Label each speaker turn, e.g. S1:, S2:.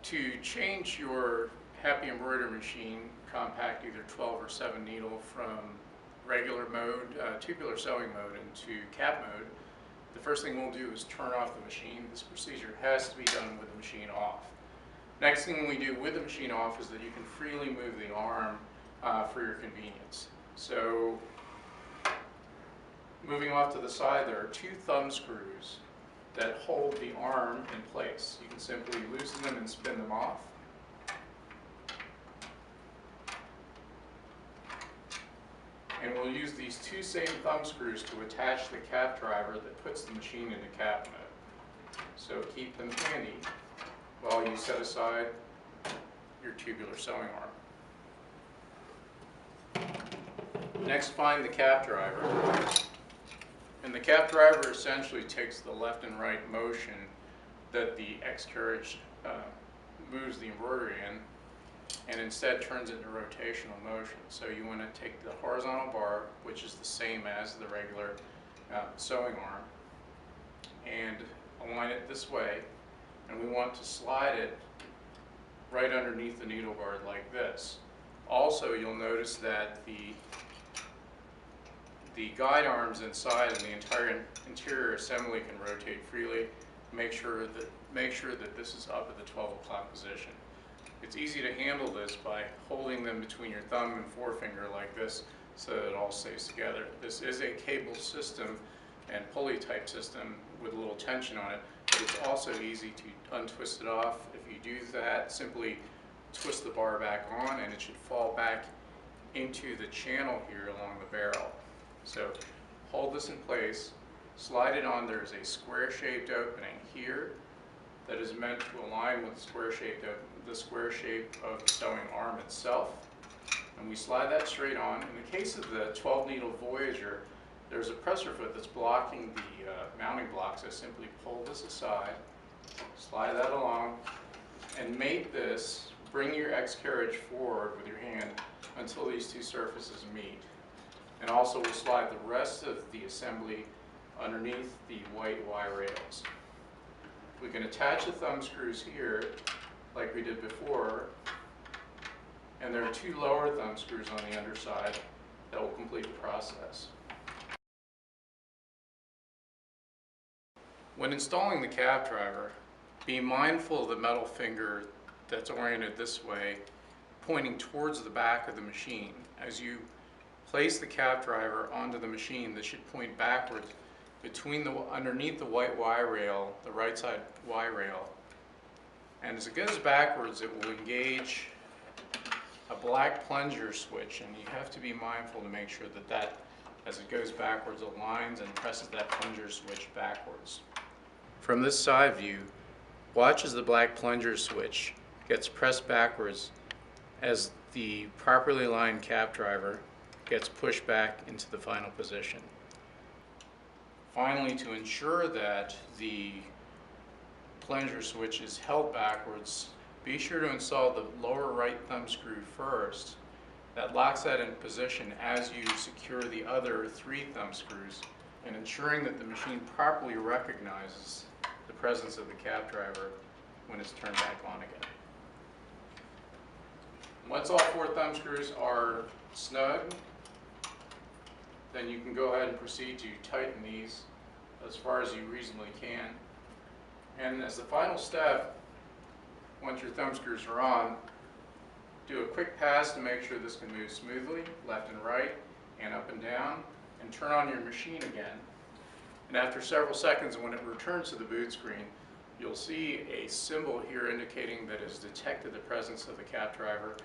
S1: To change your Happy Embroidery machine, compact either 12 or 7 needle from regular mode, tubular sewing mode into cap mode, the first thing we'll do is turn off the machine. This procedure has to be done with the machine off. Next thing we do with the machine off is that you can freely move the arm for your convenience. So moving off to the side, there are 2 thumb screws that hold the arm in place. You can simply loosen them and spin them off. And we'll use these 2 same thumb screws to attach the cap driver that puts the machine into cap mode. So keep them handy while you set aside your tubular sewing arm. Next, find the cap driver. And the cap driver essentially takes the left and right motion that the X carriage moves the embroidery in, and instead turns it into rotational motion. So you want to take the horizontal bar, which is the same as the regular sewing arm, and align it this way, and we want to slide it right underneath the needle guard like this. Also, you'll notice that the guide arms inside and the entire interior assembly can rotate freely. Make sure that this is up at the 12 o'clock position. It's easy to handle this by holding them between your thumb and forefinger like this so that it all stays together. This is a cable system and pulley type system with a little tension on it, but it's also easy to untwist it off. If you do that, simply twist the bar back on and it should fall back into the channel here along the barrel. So hold this in place, slide it on. There's a square-shaped opening here that is meant to align with the square shape of the sewing arm itself. And we slide that straight on. In the case of the 12 needle Voyager, there's a presser foot that's blocking the mounting block, so simply pull this aside, slide that along, and mate this. Bring your X carriage forward with your hand until these 2 surfaces meet. And also we'll slide the rest of the assembly underneath the white Y rails. We can attach the thumb screws here like we did before, and there are 2 lower thumb screws on the underside that will complete the process. When installing the cap driver, be mindful of the metal finger that's oriented this way, pointing towards the back of the machine. As you place the cap driver onto the machine, this should point backwards underneath the white Y rail, the right side Y rail. And as it goes backwards, it will engage a black plunger switch, and you have to be mindful to make sure that as it goes backwards, aligns and presses that plunger switch backwards. From this side view, watch as the black plunger switch gets pressed backwards as the properly aligned cap driver gets pushed back into the final position. Finally, to ensure that the plunger switch is held backwards, be sure to install the lower right thumb screw first. That locks that in position as you secure the other 3 thumb screws, and ensuring that the machine properly recognizes the presence of the cap driver when it's turned back on again. Once all 4 thumb screws are snug, then you can go ahead and proceed to tighten these as far as you reasonably can. And as the final step, once your thumb screws are on, do a quick pass to make sure this can move smoothly, left and right, and up and down, and turn on your machine again. And after several seconds, when it returns to the boot screen, you'll see a symbol here indicating that it has detected the presence of the cap driver.